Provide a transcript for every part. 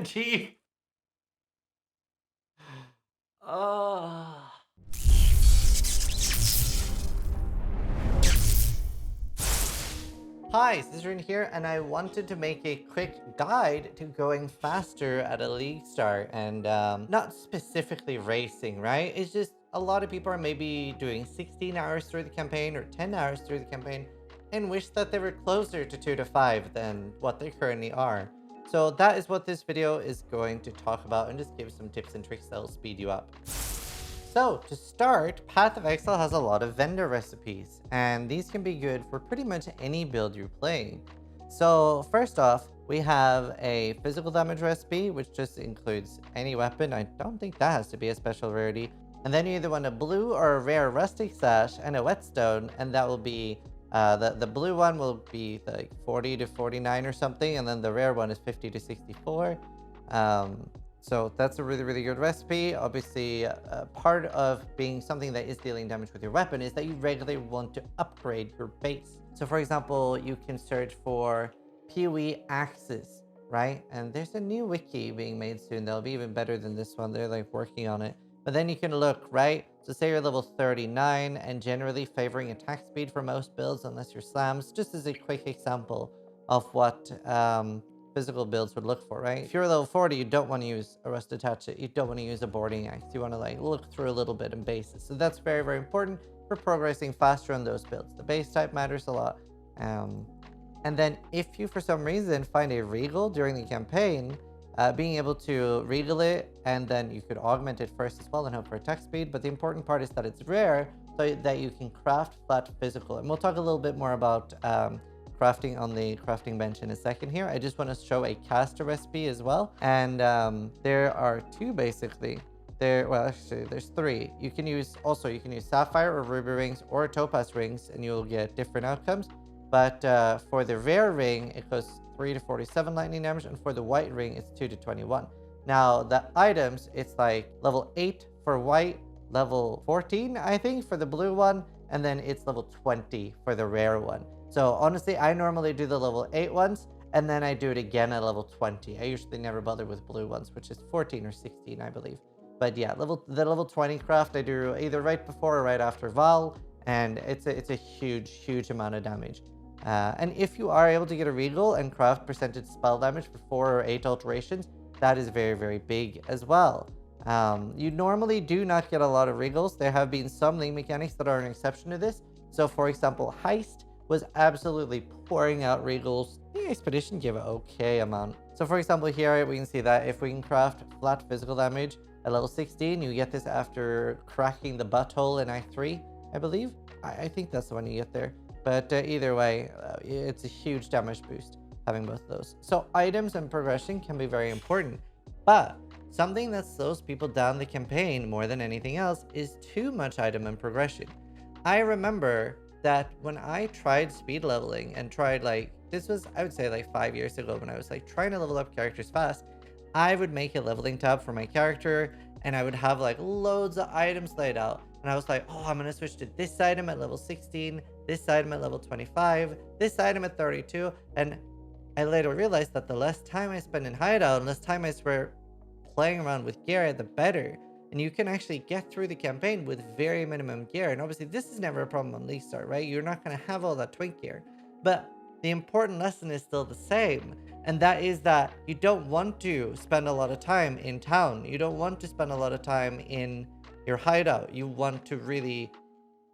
achieve. Oh. Hi, Zizaran here, and I wanted to make a quick guide to going faster at a league start, and not specifically racing, right? It's just a lot of people are maybe doing 16 hours through the campaign or 10 hours through the campaign and wish that they were closer to 2 to 5 than what they currently are. So that is what this video is going to talk about, and just give some tips and tricks that'll speed you up. So, to start, Path of Exile has a lot of vendor recipes, and these can be good for pretty much any build you're playing. So, first off, we have a physical damage recipe, which just includes any weapon. I don't think that has to be a special rarity. And then you either want a blue or a rare rustic sash and a whetstone, and that will be the blue one will be like 40 to 49 or something, and then the rare one is 50 to 64. So that's a really, really good recipe. Obviously, part of being something that is dealing damage with your weapon is that you regularly want to upgrade your base. So for example, you can search for PoE axes, right? And there's a new wiki being made soon that'll be even better than this one. They're like working on it. But then you can look, right? So say you're level 39 and generally favoring attack speed for most builds unless you're slams, just as a quick example of what physical builds would look for, right? If you're level 40, you don't want to use a rusted hatchet. You don't want to use a boarding axe. You want to like look through a little bit in bases. So that's very, very important for progressing faster on those builds. The base type matters a lot. And then if you, for some reason, find a regal during the campaign, being able to regal it, and then you could augment it first as well and hope for attack speed. But the important part is that it's rare, so that you can craft flat physical. And we'll talk a little bit more about crafting on the crafting bench in a second here. I just want to show a caster recipe as well. And there are two basically. Well, actually, there's three. You can use sapphire or ruby rings or topaz rings, and you'll get different outcomes. But for the rare ring, it goes 3 to 47 lightning damage, and for the white ring, it's 2 to 21. Now, the items, it's like level 8 for white, level 14, I think, for the blue one, and then it's level 20 for the rare one. So honestly, I normally do the level 8 ones, and then I do it again at level 20. I usually never bother with blue ones, which is 14 or 16, I believe. But yeah, the level 20 craft I do either right before or right after Val, and it's a huge amount of damage. And if you are able to get a regal and craft percentage spell damage for 4 or 8 alterations, that is very, very big as well. You normally do not get a lot of regals. There have been some link mechanics that are an exception to this. So for example, Heist was absolutely pouring out regals. The Expedition gave an okay amount. So for example, here we can see that if we can craft flat physical damage at level 16, you get this after cracking the butthole in Act 3, I believe. I think that's the one you get there. But either way, it's a huge damage boost having both of those. So items and progression can be very important. But something that slows people down the campaign more than anything else is too much item and progression. I remember that when I tried speed leveling and tried this was, I would say, like 5 years ago, when I was like trying to level up characters fast, I would make a leveling tab for my character and I would have like loads of items laid out. And I was like, oh, I'm going to switch to this item at level 16, this item at level 25, this item at 32. And I later realized that the less time I spend in hideout and less time I spend playing around with gear, the better. And you can actually get through the campaign with very minimum gear. And obviously this is never a problem on League Start, right? You're not going to have all that twink gear. But the important lesson is still the same. And that is that you don't want to spend a lot of time in town. You don't want to spend a lot of time in your hideout. You want to really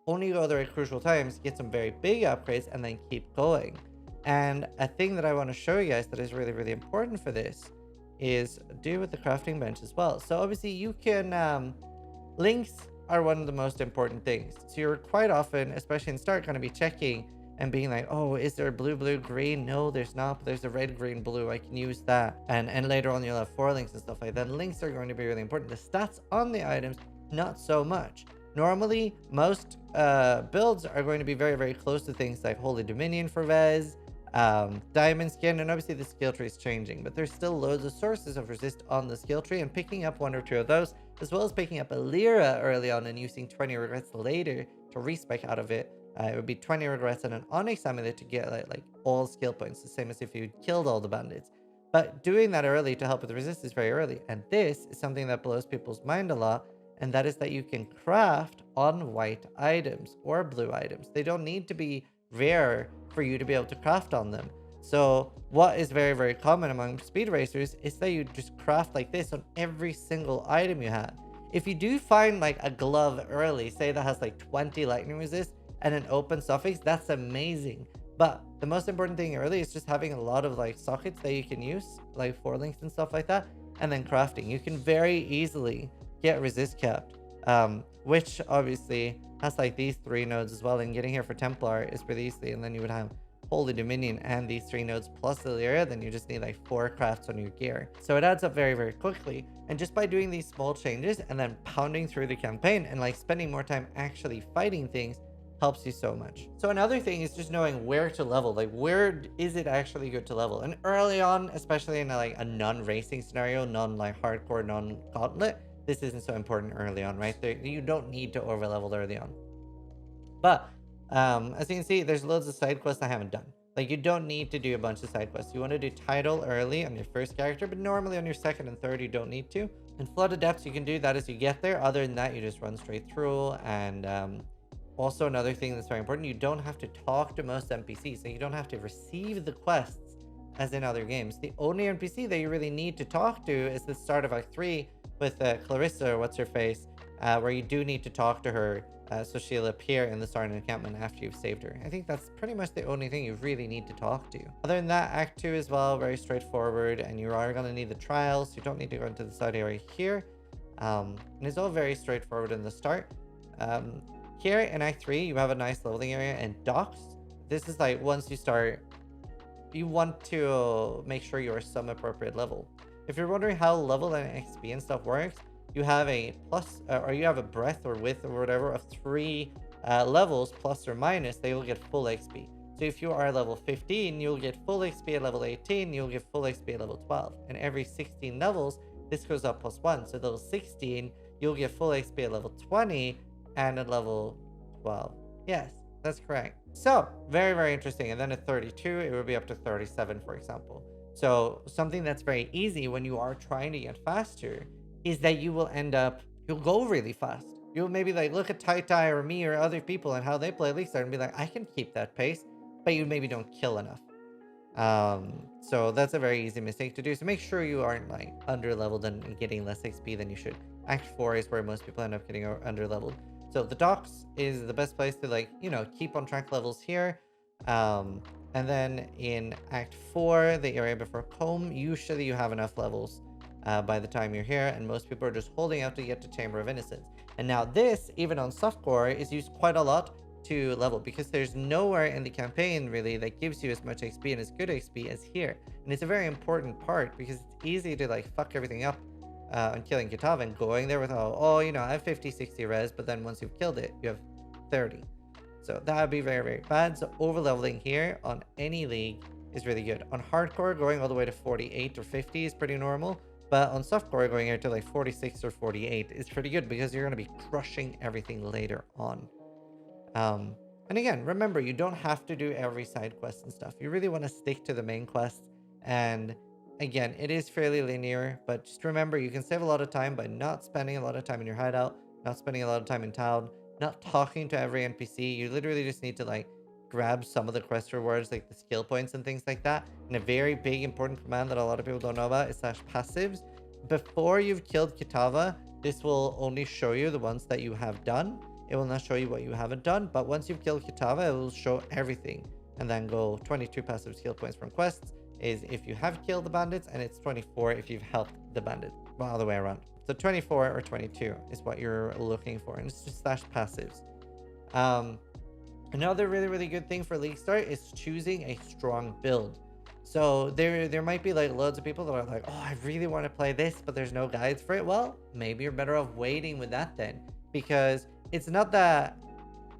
only go there at crucial times, get some very big upgrades, and then keep going. And a thing that I want to show you guys that is really, really important for this is do with the crafting bench as well. So obviously you can, links are one of the most important things. So you're quite often, especially in start, going to be checking and being like, oh, is there blue, blue, green? No, there's not, but there's a red, green, blue. I can use that. And later on you'll have 4 links and stuff like that. Links are going to be really important. The stats on the items, not so much. Normally, most builds are going to be very, very close to things like Holy Dominion for Res, Diamond Skin, and obviously the skill tree is changing, but there's still loads of sources of resist on the skill tree, and picking up 1 or 2 of those, as well as picking up a Lyra early on and using 20 regrets later to respec out of it. It would be 20 regrets and an Onyx amulet to get like all skill points, the same as if you killed all the bandits. But doing that early to help with resist is very early. And this is something that blows people's mind a lot. And that is that you can craft on white items or blue items. They don't need to be rare for you to be able to craft on them. So what is very, very common among speed racers is that you just craft like this on every single item you have. If you do find like a glove early, say that has like 20 lightning resist and an open suffix, that's amazing. But the most important thing early is just having a lot of like sockets that you can use, like 4 links and stuff like that, and then crafting. You can very easily get resist capped, which obviously has like these 3 nodes as well, and getting here for Templar is pretty easy. And then you would have Holy Dominion and these 3 nodes plus Illyria, then you just need like 4 crafts on your gear. So it adds up very, very quickly. And just by doing these small changes and then pounding through the campaign and like spending more time actually fighting things helps you so much. So another thing is just knowing where to level, like where is it actually good to level. And early on, especially in like a non-racing scenario, non-like hardcore, non-gauntlet, this isn't so important early on, right? You don't need to over level early on. But as you can see, there's loads of side quests I haven't done. Like you don't need to do a bunch of side quests. You want to do title early on your first character, but normally on your second and third, you don't need to. And Flood of Depths, you can do that as you get there. Other than that, you just run straight through. And also another thing that's very important, you don't have to talk to most NPCs. So you don't have to receive the quests as in other games. The only NPC that you really need to talk to is the start of Act 3 with Clarissa, or what's her face, where you do need to talk to her. So she'll appear in the Starting encampment after you've saved her. I think that's pretty much the only thing you really need to talk to. Other than that, Act 2 as well, very straightforward, and you are going to need the trials. You don't need to go into the side area here. And it's all very straightforward in the start. Here in Act 3, you have a nice leveling area and docks. This is like once you start, you want to make sure you're some appropriate level. If you're wondering how level and XP and stuff works, you have a plus, or you have a breadth or width or whatever of 3 levels, plus or minus, they will get full XP. So if you are level 15, you'll get full XP at level 18, you'll get full XP at level 12. And every 16 levels, this goes up +1. So level 16, you'll get full XP at level 20 and at level 12. Yes, that's correct. So very, very interesting. And then at 32, it will be up to 37, for example. So something that's very easy when you are trying to get faster is that you will end up, you'll go really fast. You'll maybe like look at Tai or me or other people and how they play League Start and be like, I can keep that pace, but you maybe don't kill enough. So that's a very easy mistake to do. So make sure you aren't like under leveled and getting less XP than you should. Act 4 is where most people end up getting under leveled. So the docks is the best place to like, you know, keep on track levels here. And then in Act 4, the area before Comb, usually you have enough levels by the time you're here, and most people are just holding out to get to Chamber of Innocence. And now this, even on softcore, is used quite a lot to level because there's nowhere in the campaign really that gives you as much XP and as good XP as here. And it's a very important part because it's easy to like fuck everything up on killing Kitava and going there with, oh, you know, I have 50, 60 res, but then once you've killed it, you have 30. So that would be very, very bad. So over leveling here on any league is really good. On hardcore, going all the way to 48 or 50 is pretty normal. But on softcore, going out to like 46 or 48 is pretty good because you're going to be crushing everything later on. And again, remember, you don't have to do every side quest and stuff. You really want to stick to the main quest. And again, it is fairly linear, but just remember, you can save a lot of time by not spending a lot of time in your hideout, not spending a lot of time in town, not talking to every NPC. You literally just need to like grab some of the quest rewards, like the skill points and things like that. And a very big important command that a lot of people don't know about is /passives. Before you've killed Kitava, this will only show you the ones that you have done. It will not show you what you haven't done, but once you've killed Kitava, it will show everything. And then go 22 passive skill points from quests is if you have killed the bandits, and it's 24 if you've helped the bandit. Well, other way around. So 24 or 22 is what you're looking for, and it's just /passives. Another really, really good thing for League Start is choosing a strong build. So there might be like loads of people that are like, oh, I really want to play this, but there's no guides for it. Well, maybe you're better off waiting with that then, because it's not that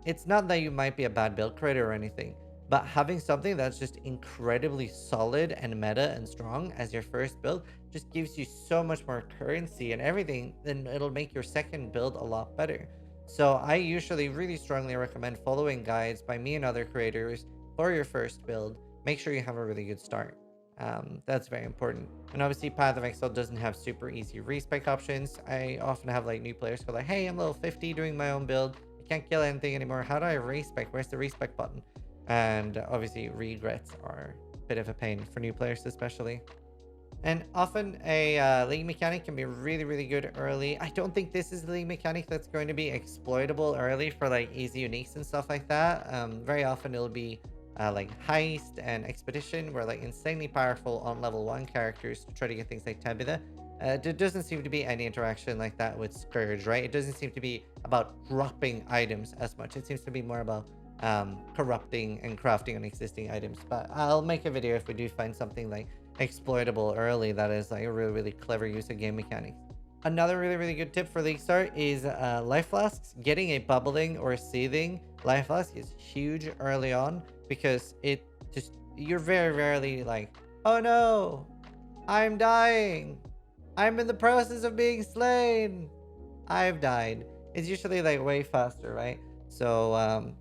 you might be a bad build creator or anything, but having something that's just incredibly solid and meta and strong as your first build just gives you so much more currency and everything, then it'll make your second build a lot better. So I usually really strongly recommend following guides by me and other creators for your first build. Make sure you have a really good start. That's very important. And obviously, Path of Exile doesn't have super easy respec options. I often have like new players go like, "Hey, I'm level 50 doing my own build. I can't kill anything anymore. How do I respec? Where's the respec button?" And obviously, regrets are a bit of a pain for new players, especially. And often a league mechanic can be really, really good early. I don't think this is the league mechanic that's going to be exploitable early for like easy uniques and stuff like that. Very often it'll be like heist and expedition, where like insanely powerful on level 1 characters to try to get things like Tabitha. There doesn't seem to be any interaction like that with Scourge, right? It doesn't seem to be about dropping items as much. It seems to be more about corrupting and crafting on existing items. But I'll make a video if we do find something like exploitable early that is like a really, really clever use of game mechanics. Another really, really good tip for League Start is life flasks. Getting a bubbling or seething life flask is huge early on, because it just, you're very rarely like, "Oh no, I'm dying. I'm in the process of being slain. I've died." It's usually like way faster, right? So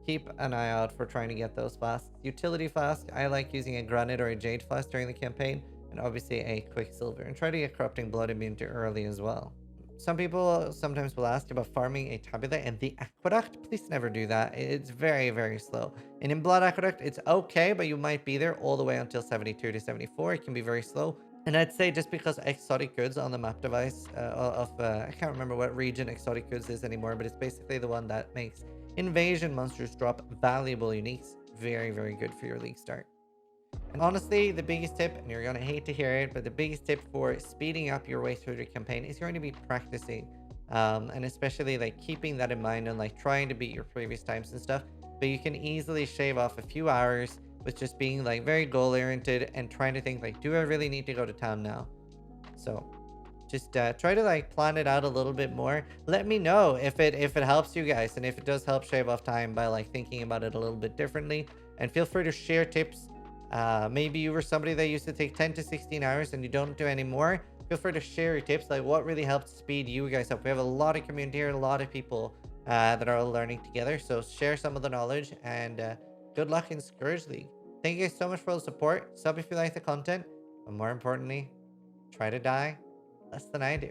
keep an eye out for trying to get those flasks. Utility flask, I like using a granite or a jade flask during the campaign, and obviously a quicksilver, and try to get corrupting blood immunity early as well. Some people sometimes will ask about farming a tabula and the aqueduct. Please never do that. It's very, very slow. And in blood aqueduct, it's okay, but you might be there all the way until 72 to 74. It can be very slow. And I'd say just because exotic goods on the map device I can't remember what region exotic goods is anymore, but it's basically the one that makes invasion monsters drop valuable uniques. Very, very good for your league start. And honestly, the biggest tip, and you're going to hate to hear it, but the biggest tip for speeding up your way through the campaign is going to be practicing. And especially like keeping that in mind and like trying to beat your previous times and stuff. But you can easily shave off a few hours with just being like very goal oriented and trying to think like, do I really need to go to town now? So just try to like plan it out a little bit more. Let me know if it helps you guys, and if it does help shave off time by like thinking about it a little bit differently. And feel free to share tips. Maybe you were somebody that used to take 10 to 16 hours and you don't do anymore. Feel free to share your tips, like what really helped speed you guys up. We have a lot of community here, a lot of people that are all learning together. So share some of the knowledge, and good luck in Scourge League. Thank you guys so much for the support. Sub if you like the content, but more importantly, try to die less than I do.